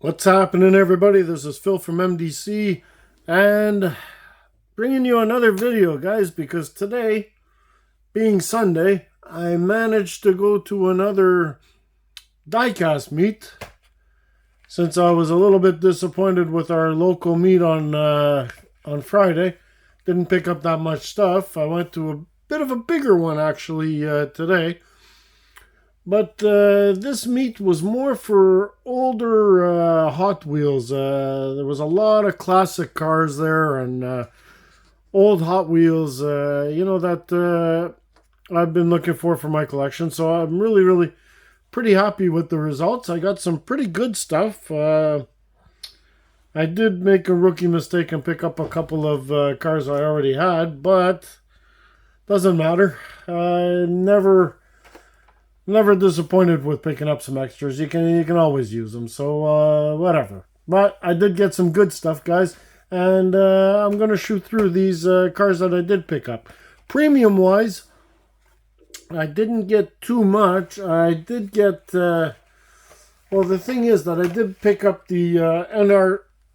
What's happening, everybody? This is Phil from MDC and bringing you another video, guys, because today, being Sunday, I managed to go to another diecast meet since I was a little bit disappointed with our local meet on Friday. Didn't pick up that much stuff. I went to a bit of a bigger one actually today. But this meet was more for older Hot Wheels. There was a lot of classic cars there and old Hot Wheels, that I've been looking for my collection. So I'm really pretty happy with the results. I got some pretty good stuff. I did make a rookie mistake and pick up a couple of cars I already had, but doesn't matter. I never disappointed with picking up some extras. You can always use them, so whatever. But I did get some good stuff, guys, and I'm gonna shoot through these cars that I did pick up. Premium wise, I didn't get too much. I did get well, the thing is that I did pick up the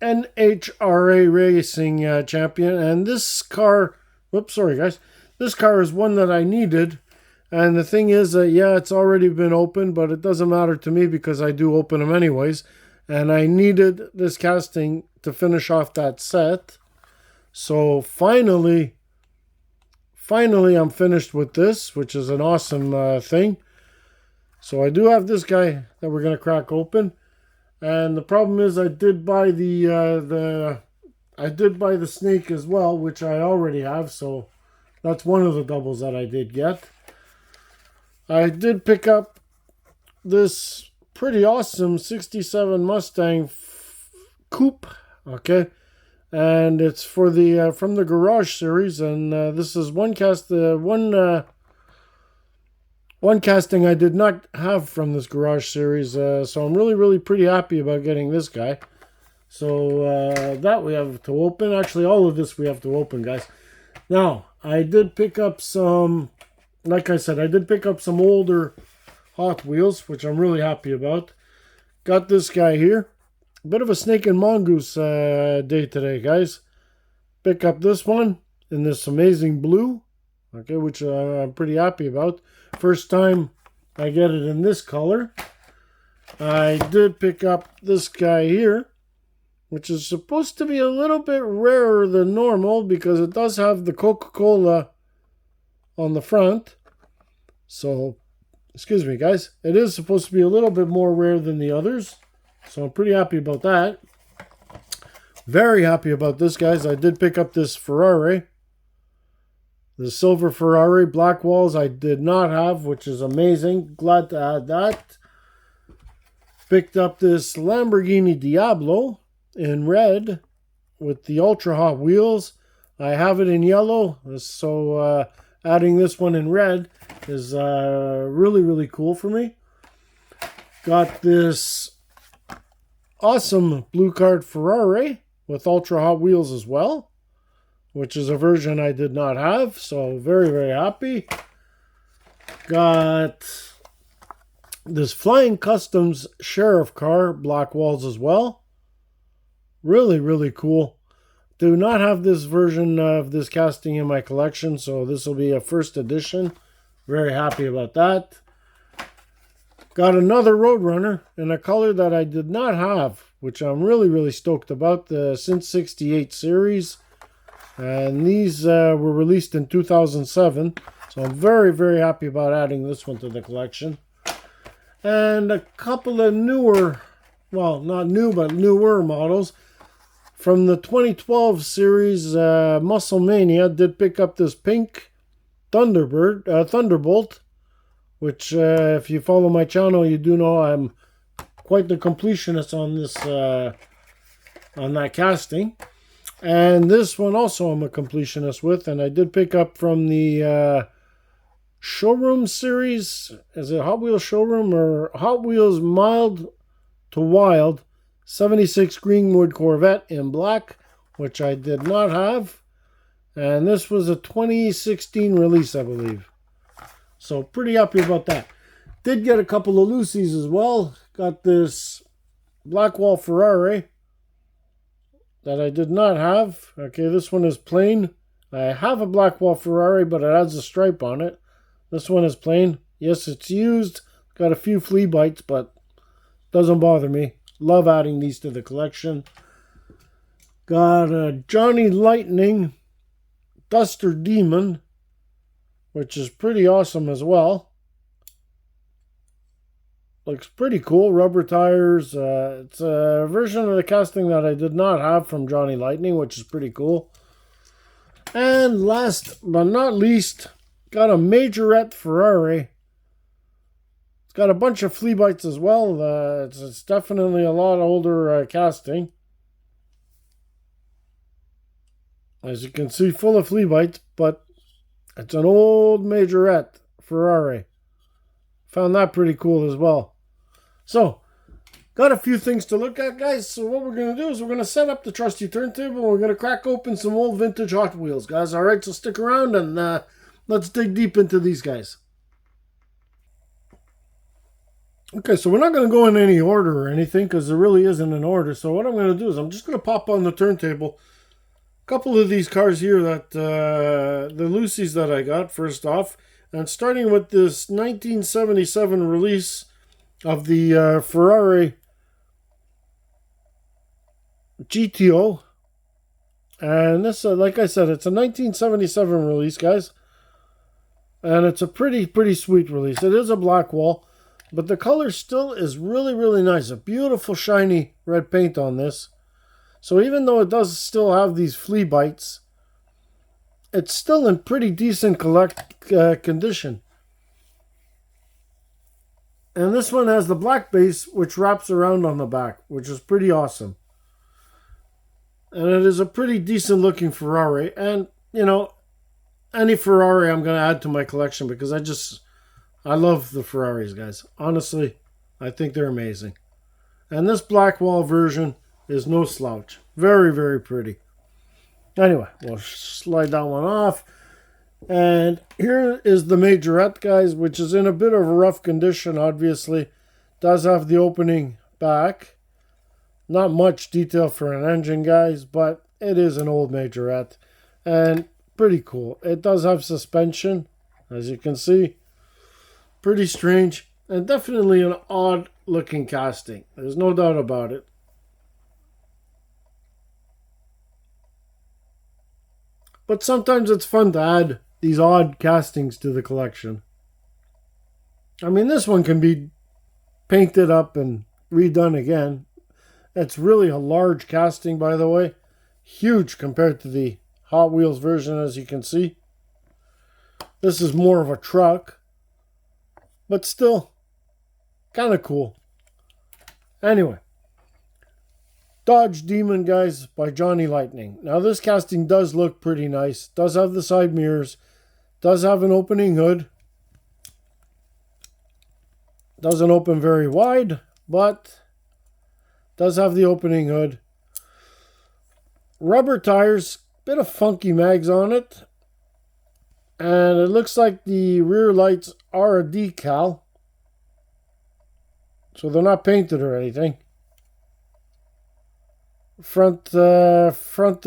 NHRA Racing Champion, and this car, whoops, sorry guys, this car is one that I needed. And the thing is that, yeah, it's already been opened, but it doesn't matter to me because I do open them anyways. And I needed this casting to finish off that set. So finally, I'm finished with this, which is an awesome thing. So I do have this guy that we're going to crack open. And the problem is I did buy the snake as well, which I already have. So that's one of the doubles that I did get. I did pick up this pretty awesome 67 Mustang coupe, okay? And it's for the from the Garage series, and this is one casting I did not have from this Garage series, so I'm really pretty happy about getting this guy. So that we have to open. Actually, all of this we have to open, guys. Now, I did pick up some... Like I said, I did pick up some older Hot Wheels, which I'm really happy about. Got this guy here. A bit of a snake and mongoose day today, guys. Pick up this one in this amazing blue, okay, which I'm pretty happy about. First time I get it in this color. I did pick up this guy here, which is supposed to be a little bit rarer than normal because it does have the Coca-Cola on the front. So, excuse me guys, it is supposed to be a little bit more rare than the others. So I'm pretty happy about that. Very happy about this, guys. I did pick up this Ferrari. The silver Ferrari, black walls I did not have, which is amazing. Glad to add that. Picked up this Lamborghini Diablo in red with the Ultra Hot Wheels. I have it in yellow, so adding this one in red is really cool for me. Got this awesome blue card Ferrari with Ultra Hot Wheels as well, which is a version I did not have, so very happy. Got this Flying Customs Sheriff car, black walls as well. Really cool. Do not have this version of this casting in my collection, so this will be a first edition. Very happy about that. Got another Roadrunner in a color that I did not have, which I'm really stoked about, the Since 68 series. And these were released in 2007, so I'm very happy about adding this one to the collection. And a couple of newer, well, not new, but newer models. From the 2012 series, Muscle Mania did pick up this pink Thunderbolt, which if you follow my channel, you do know I'm quite the completionist on this, on that casting. And this one also I'm a completionist with, and I did pick up from the Showroom series. Is it Hot Wheels Showroom or Hot Wheels Mild to Wild? 76 Greenwood Corvette in black, which I did not have. And this was a 2016 release, I believe. So pretty happy about that. Did get a couple of Lucy's as well. Got this Blackwall Ferrari that I did not have. Okay, this one is plain. I have a Blackwall Ferrari, but it has a stripe on it. This one is plain. Yes, it's used. Got a few flea bites, but doesn't bother me. Love adding these to the collection. Got a Johnny Lightning Duster Demon, which is pretty awesome as well. Looks pretty cool. Rubber tires. It's a version of the casting that I did not have from Johnny Lightning, which is pretty cool. And last but not least, got a Majorette Ferrari. It's got a bunch of flea bites as well. It's definitely a lot older casting. As you can see, full of flea bites, but it's an old Majorette Ferrari. Found that pretty cool as well. So, got a few things to look at, guys. So what we're going to do is we're going to set up the trusty turntable. And we're going to crack open some old vintage Hot Wheels, guys. All right, so stick around and let's dig deep into these guys. Okay, so we're not going to go in any order or anything because there really isn't an order. So what I'm going to do is I'm just going to pop on the turntable a couple of these cars here that the Lucy's that I got first off. And starting with this 1977 release of the Ferrari GTO. And this, like I said, it's a 1977 release, guys. And it's a pretty sweet release. It is a Blackwall, but the color still is really nice. A beautiful shiny red paint on this. So even though it does still have these flea bites, it's still in pretty decent condition. And this one has the black base, which wraps around on the back, which is pretty awesome. And it is a pretty decent looking Ferrari. And, you know, any Ferrari I'm going to add to my collection because I love the Ferraris, guys. Honestly, I think they're amazing. And this Blackwall version is no slouch. Very pretty. Anyway, we'll slide that one off. And here is the Majorette, guys, which is in a bit of a rough condition, obviously. Does have the opening back. Not much detail for an engine, guys, but it is an old Majorette. And pretty cool. It does have suspension, as you can see. Pretty strange. And definitely an odd-looking casting. There's no doubt about it. But sometimes it's fun to add these odd castings to the collection. I mean, this one can be painted up and redone again. It's really a large casting, by the way. Huge compared to the Hot Wheels version, as you can see. This is more of a truck, but still kind of cool. Anyway, Dodge Demon, guys, by Johnny Lightning. Now, this casting does look pretty nice. Does have the side mirrors. Does have an opening hood. Doesn't open very wide, but does have the opening hood. Rubber tires. Bit of funky mags on it. And it looks like the rear lights are a decal. So they're not painted or anything. Front actually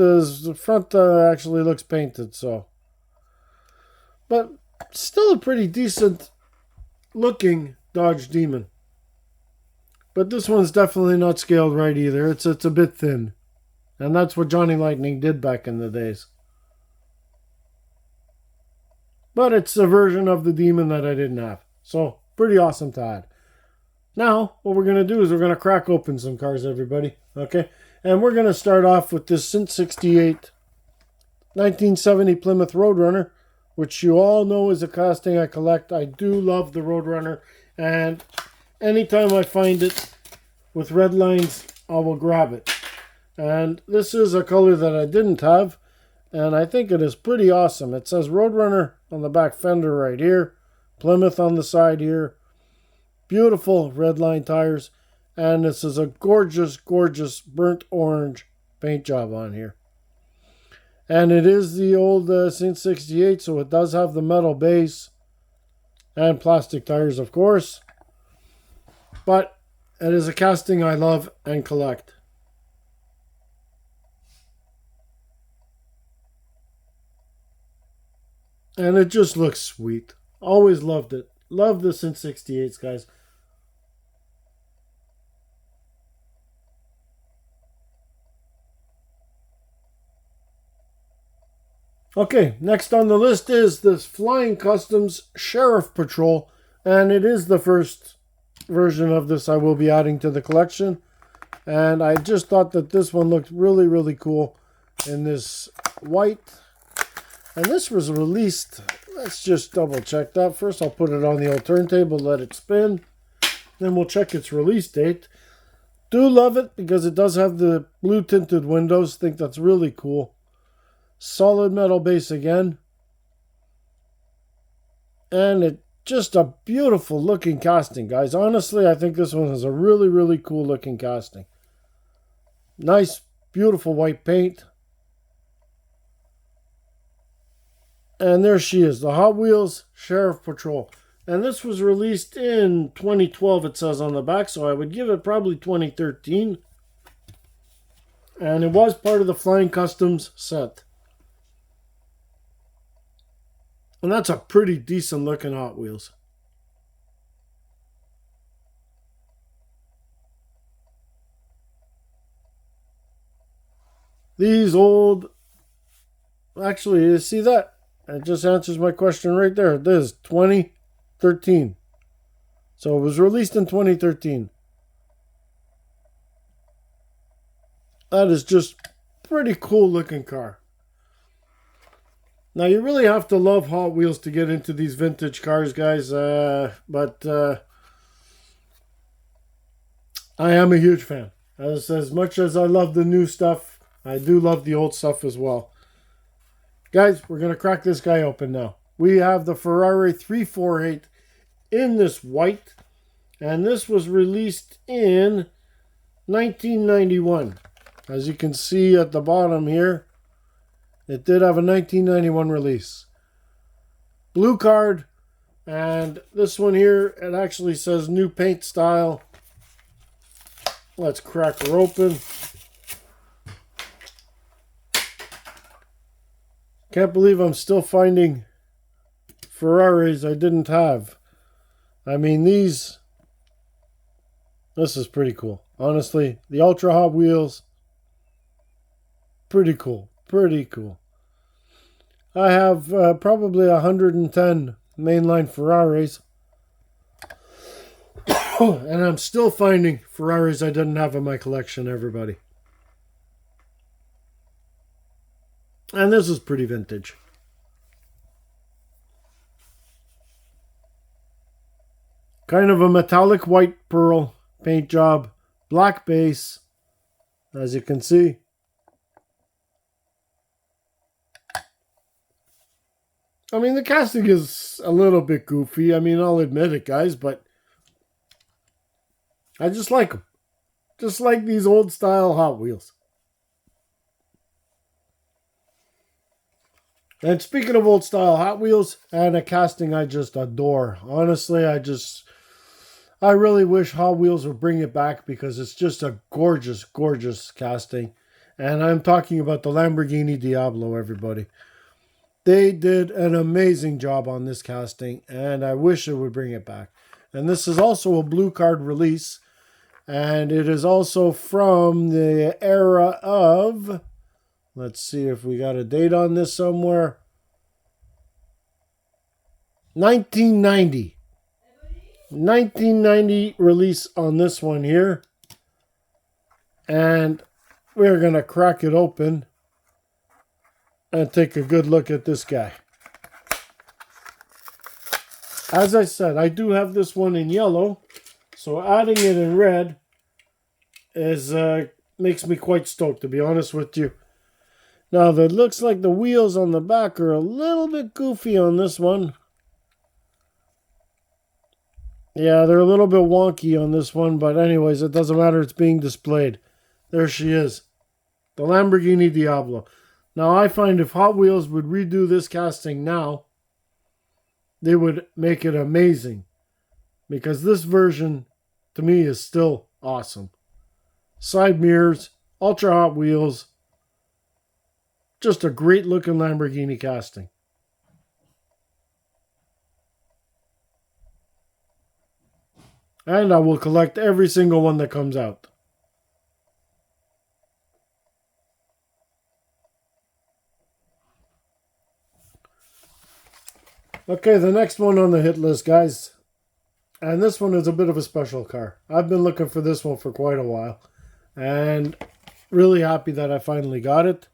looks painted, so. But still a pretty decent looking Dodge Demon. But this one's definitely not scaled right either. It's a bit thin. And that's what Johnny Lightning did back in the days. But it's a version of the Demon that I didn't have. So, pretty awesome to add. Now, what we're going to do is we're going to crack open some cars, everybody. Okay? And we're going to start off with this Sint 68 1970 Plymouth Roadrunner, which you all know is a casting I collect. I do love the Roadrunner. And anytime I find it with red lines, I will grab it. And this is a color that I didn't have. And I think it is pretty awesome. It says Roadrunner on the back fender right here. Plymouth on the side here. Beautiful red line tires. And this is a gorgeous burnt orange paint job on here. And it is the old Sint 68, so it does have the metal base. And plastic tires, of course. But It is a casting I love and collect. And it just looks sweet. Always loved it. Loved this in 68s, guys. Okay, next on the list is this Flying Customs Sheriff Patrol. And it is the first version of this I will be adding to the collection. And I just thought that this one looked really, really cool in this white. And this was released, let's just double check that. First I'll put it on the old turntable, let it spin. Then we'll check its release date. Do love it because it does have the blue tinted windows. Think that's really cool. Solid metal base again. And it just a beautiful looking casting, guys. Honestly, I think this one has a really, really cool looking casting. Nice, beautiful white paint. And there she is, the Hot Wheels Sheriff Patrol. And this was released in 2012, it says on the back, so I would give it probably 2013. And it was part of the Flying Customs set. And that's a pretty decent looking Hot Wheels. These old... Actually, you see that? It just answers my question right there. It is 2013. So it was released in 2013. That is just pretty cool looking car. Now you really have to love Hot Wheels to get into these vintage cars, guys. But I am a huge fan. As much as I love the new stuff, I do love the old stuff as well. Guys, we're going to crack this guy open now. We have the Ferrari 348 in this white. And this was released in 1991. As you can see at the bottom here, it did have a 1991 release. Blue card. And this one here, it actually says new paint style. Let's crack her open. Can't believe I'm still finding Ferraris I didn't have. I mean, this is pretty cool. Honestly, the Ultra Hot Wheels, pretty cool. Pretty cool. I have probably 110 mainline Ferraris. And I'm still finding Ferraris I didn't have in my collection, everybody. And this is pretty vintage. Kind of a metallic white pearl paint job. Black base, as you can see. I mean, the casting is a little bit goofy. I mean, I'll admit it, guys, but I just like them. Just like these old style Hot Wheels. And speaking of old style Hot Wheels and a casting I just adore. Honestly, I really wish Hot Wheels would bring it back because it's just a gorgeous, gorgeous casting. And I'm talking about the Lamborghini Diablo, everybody. They did an amazing job on this casting, and I wish it would bring it back. And this is also a blue card release, and it is also from the era of... Let's see if we got a date on this somewhere. 1990. 1990 release on this one here. And we're going to crack it open and take a good look at this guy. As I said, I do have this one in yellow. So adding it in red is makes me quite stoked, to be honest with you. Now, it looks like the wheels on the back are a little bit goofy on this one. Yeah, they're a little bit wonky on this one, but anyways, it doesn't matter. It's being displayed. There she is. The Lamborghini Diablo. Now, I find if Hot Wheels would redo this casting now, they would make it amazing. Because this version, to me, is still awesome. Side mirrors, ultra hot wheels. Just a great looking Lamborghini casting. And I will collect every single one that comes out. Okay, the next one on the hit list, guys. And this one is a bit of a special car. I've been looking for this one for quite a while. And really happy that I finally got it.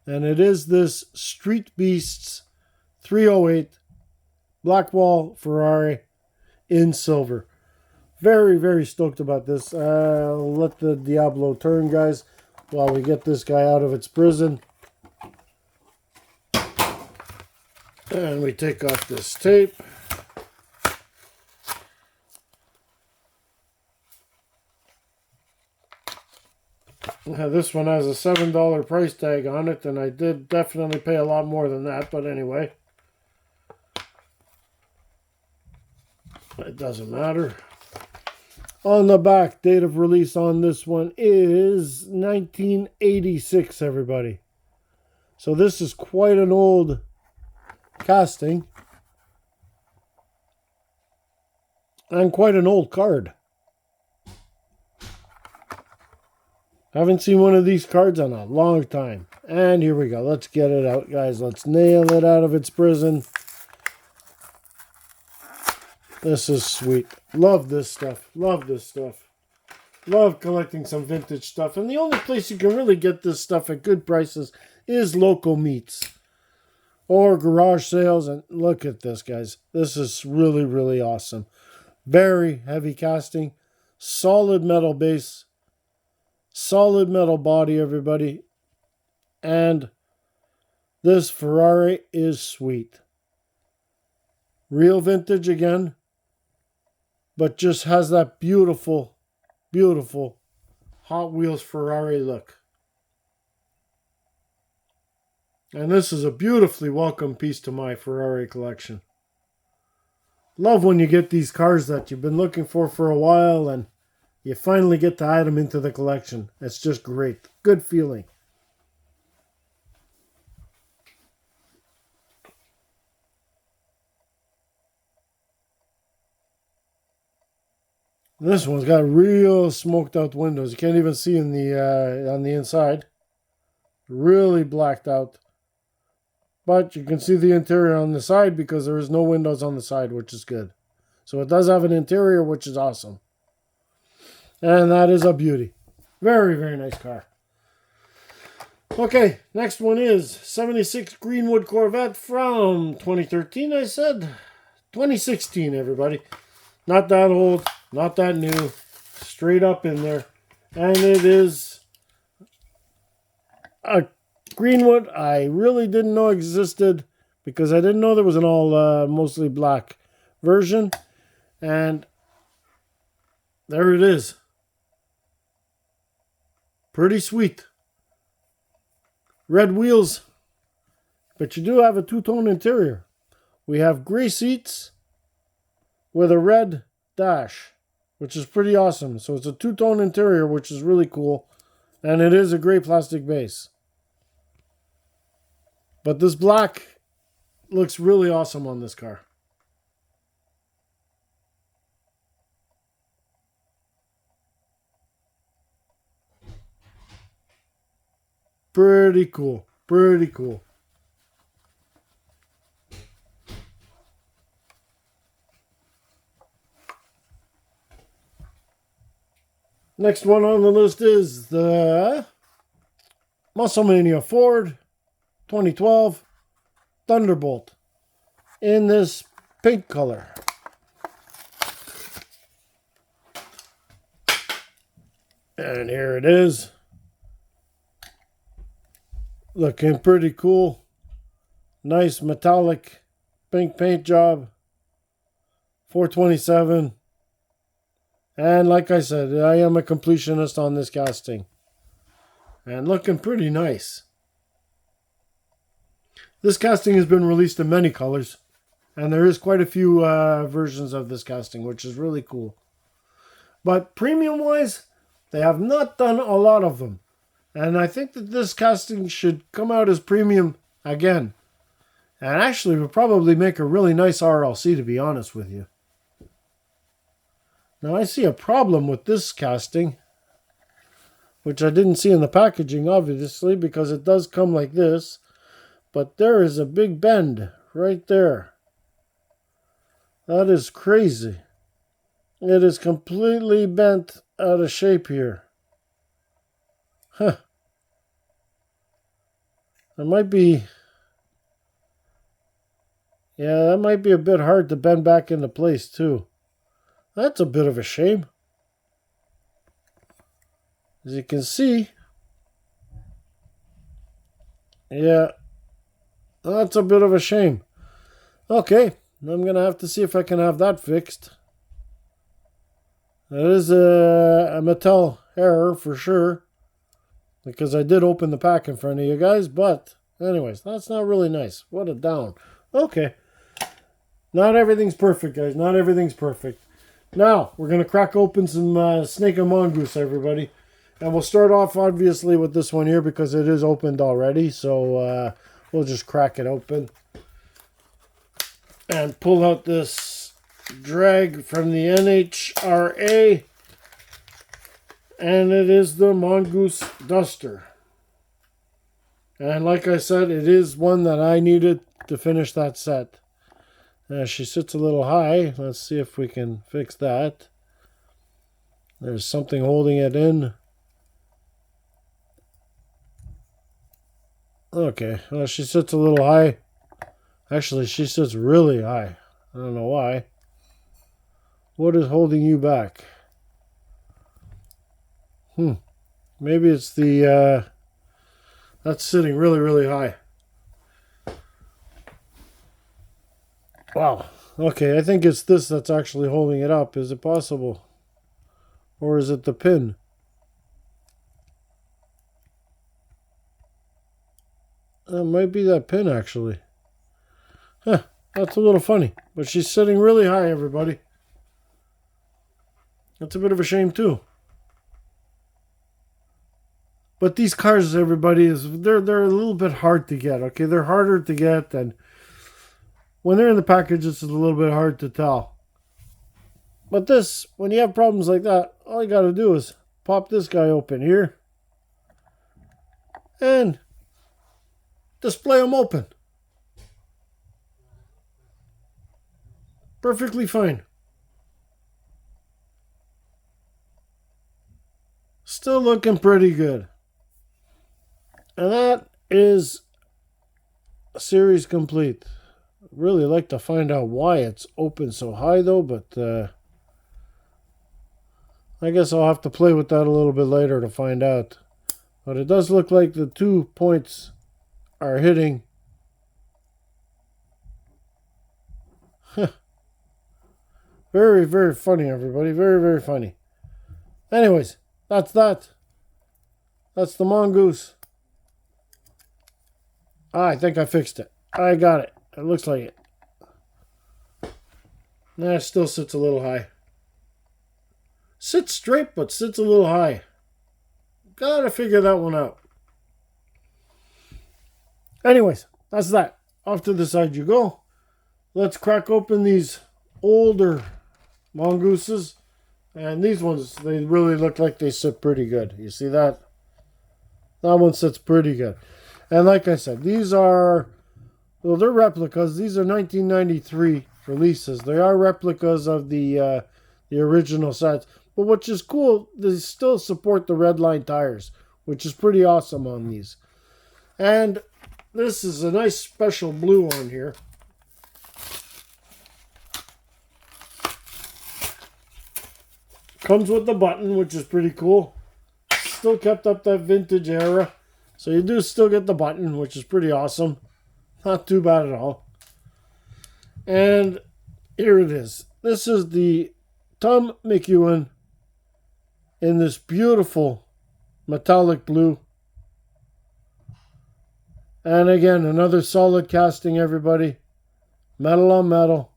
And it is this Street Beasts 308 Blackwall Ferrari in silver. Very, very stoked about this. I'll let the Diablo turn, guys, while we get this guy out of its prison. And we take off this tape. This one has a $7 price tag on it, and I did definitely pay a lot more than that, but anyway. It doesn't matter. On the back, date of release on this one is 1986, everybody. So this is quite an old casting. And quite an old card. Haven't seen one of these cards in a long time. And here we go. Let's get it out, guys. Let's nail it out of its prison. This is sweet. Love this stuff. Love this stuff. Love collecting some vintage stuff. And the only place you can really get this stuff at good prices is local meets. Or garage sales. And look at this, guys. This is really, really awesome. Very heavy casting. Solid metal base. Solid metal body, everybody. And this Ferrari is sweet. Real vintage again. But just has that beautiful, beautiful Hot Wheels Ferrari look. And this is a beautifully welcome piece to my Ferrari collection. Love when you get these cars that you've been looking for a while and you finally get to add them into the collection. It's just great. Good feeling. This one's got real smoked out windows. You can't even see in the on the inside. Really blacked out. But you can see the interior on the side because there is no windows on the side, which is good. So it does have an interior, which is awesome. And that is a beauty. Very, very nice car. Okay, next one is 76 Greenwood Corvette from 2013, I said. 2016, everybody. Not that old, not that new. Straight up in there. And it is a Greenwood I really didn't know existed because I didn't know there was an all mostly black version. And there it is. Pretty sweet. Red wheels. But you do have a two-tone interior. We have gray seats with a red dash, which is pretty awesome. So it's a two-tone interior, which is really cool. And it is a gray plastic base. But this black looks really awesome on this car. Pretty cool. Pretty cool. Next one on the list is the Musclemania Ford 2012 Thunderbolt in this pink color. And here it is. Looking pretty cool. Nice metallic pink paint job. 427. And like I said, I am a completionist on this casting. And looking pretty nice. This casting has been released in many colors. And there is quite a few versions of this casting, which is really cool. But premium-wise, They have not done a lot of them. And I think that this casting should come out as premium again. And actually would probably make a really nice RLC, to be honest with you. Now I see a problem with this casting, which I didn't see in the packaging, obviously, because it does come like this. But there is a big bend right there. That is crazy. It is completely bent out of shape here. Huh. It might be... Yeah, that might be a bit hard to bend back into place, too. That's a bit of a shame. As you can see... Yeah, that's a bit of a shame. Okay, I'm going to have to see if I can have that fixed. That is a Mattel error for sure. Because I did open the pack in front of you guys. But, anyways, that's not really nice. What a down. Okay. Not everything's perfect, guys. Not everything's perfect. Now, we're going to crack open some Snake and Mongoose, everybody. And we'll start off, obviously, with this one here because it is opened already. So, we'll just crack it open. And pull out this drag from the NHRA. And it is the Mongoose Duster. And like I said, it is one that I needed to finish that set. She sits a little high. Let's see if we can fix that. There's something holding it in. Okay, well, she sits a little high. Actually, she sits really high. I don't know why. What is holding you back? Maybe it's the... that's sitting really, really high. Wow. Okay, I think it's this that's actually holding it up. Is it possible? Or is it the pin? It might be that pin, actually. Huh, that's a little funny. But she's sitting really high, everybody. That's a bit of a shame, too. But these cars, everybody, they're a little bit hard to get, okay? They're harder to get, and when they're in the package, it's a little bit hard to tell. But this, when you have problems like that, all you got to do is pop this guy open here and display them open. Perfectly fine. Still looking pretty good. And that is a series complete. I'd really like to find out why it's open so high though, but I guess I'll have to play with that a little bit later to find out. But it does look like the 2 points are hitting. Very, very funny, everybody. Very, very funny. Anyways, that's that. That's the Mongoose. I think I fixed it. I got it. It looks like it. Nah, it still sits a little high. Sits straight, but sits a little high. Gotta figure that one out. Anyways, that's that. Off to the side you go. Let's crack open these older Mongooses. And these ones, they really look like they sit pretty good. You see that? That one sits pretty good. And like I said, these are, well, they're replicas. These are 1993 releases. They are replicas of the original sets. But which is cool, they still support the red line tires, which is pretty awesome on these. And this is a nice special blue on here. Comes with the button, which is pretty cool. Still kept up that vintage era. So you do still get the button, which is pretty awesome. Not too bad at all. And here it is. This is the Tom McEwen in this beautiful metallic blue. And again, another solid casting, everybody. Metal on metal.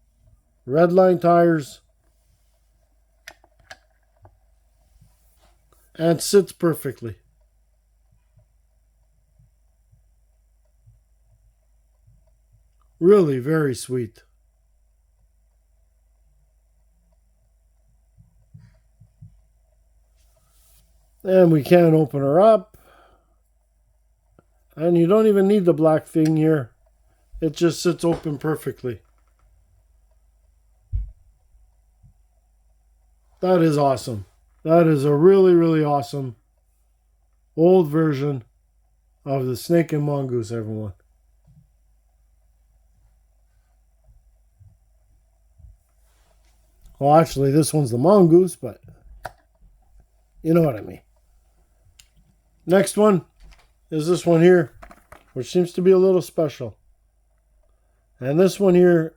Red line tires. and sits perfectly. Really very sweet. And we can open her up. And you don't even need the black thing here. It just sits open perfectly. That is awesome. That is a really, really awesome old version of the Snake and Mongoose, everyone. Well, actually, this one's the Mongoose, but you know what I mean. Next one is this one here, which seems to be a little special. And this one here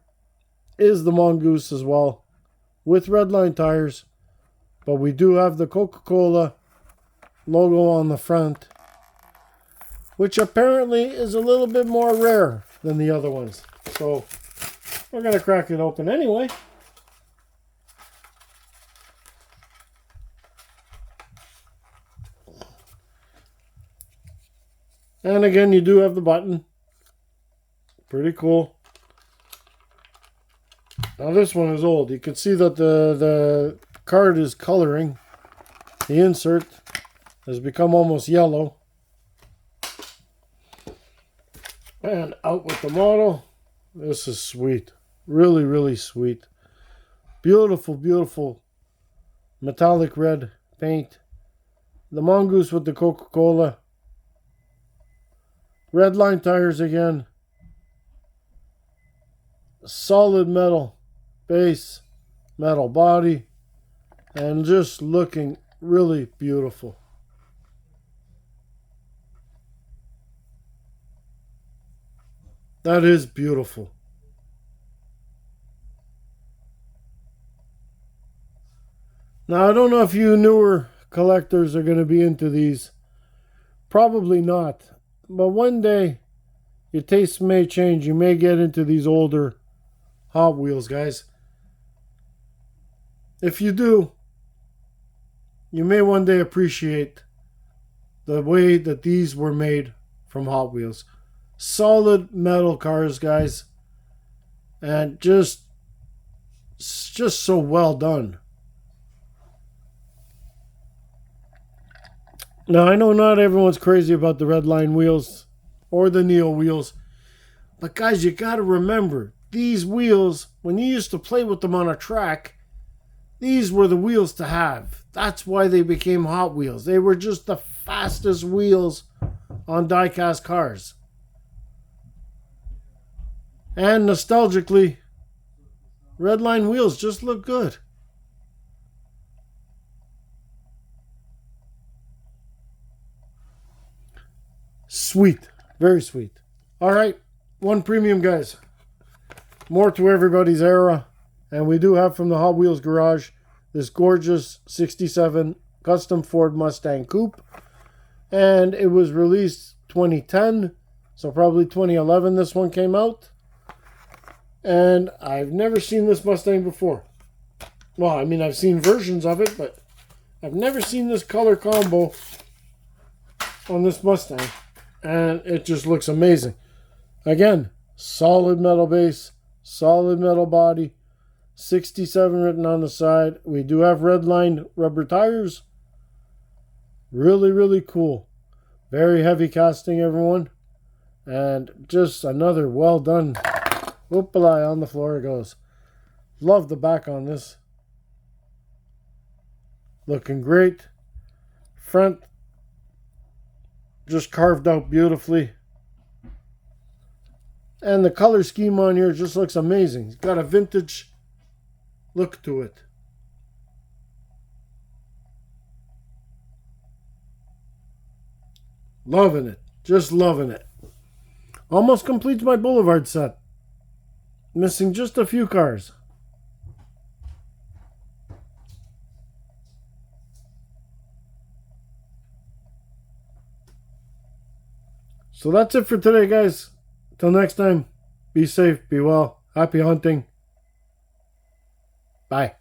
is the Mongoose as well, with redline tires. But we do have the Coca-Cola logo on the front, which apparently is a little bit more rare than the other ones. So we're going to crack it open anyway. And again, you do have the button. Pretty cool. Now this one is old. You can see that the card is coloring. The insert has become almost yellow. And out with the model. This is sweet. Really, really sweet. Beautiful, beautiful metallic red paint. The Mongoose with the Coca-Cola. Redline tires again. Solid metal base, metal body, and just looking really beautiful. That is beautiful. Now, I don't know if you newer collectors are going to be into these. Probably not. But one day, your taste may change. You may get into these older Hot Wheels, guys. If you do, you may one day appreciate the way that these were made from Hot Wheels. Solid metal cars, guys. And just so well done. Now, I know not everyone's crazy about the Redline wheels or the Neo wheels. But guys, you got to remember, these wheels, when you used to play with them on a track, these were the wheels to have. That's why they became Hot Wheels. They were just the fastest wheels on diecast cars. And nostalgically, Redline wheels just look good. Sweet. Very sweet. Alright, one premium, guys. More to everybody's era. And we do have from the Hot Wheels garage this gorgeous 67 custom Ford Mustang Coupe. And it was released 2010. So probably 2011 this one came out. And I've never seen this Mustang before. Well, I mean, I've seen versions of it, but I've never seen this color combo on this Mustang. And it just looks amazing. Again, solid metal base, solid metal body, 67 written on the side. We do have redline rubber tires. Really, really cool. Very heavy casting, everyone. And just another well done. Whoopala, on the floor it goes. Love the back on this. Looking great. Front just carved out beautifully. And the color scheme on here just looks amazing. It's got a vintage look to it. Loving it. Just loving it. Almost completes my Boulevard set. Missing just a few cars. So that's it for today, guys. Till next time, be safe, be well, happy hunting. Bye.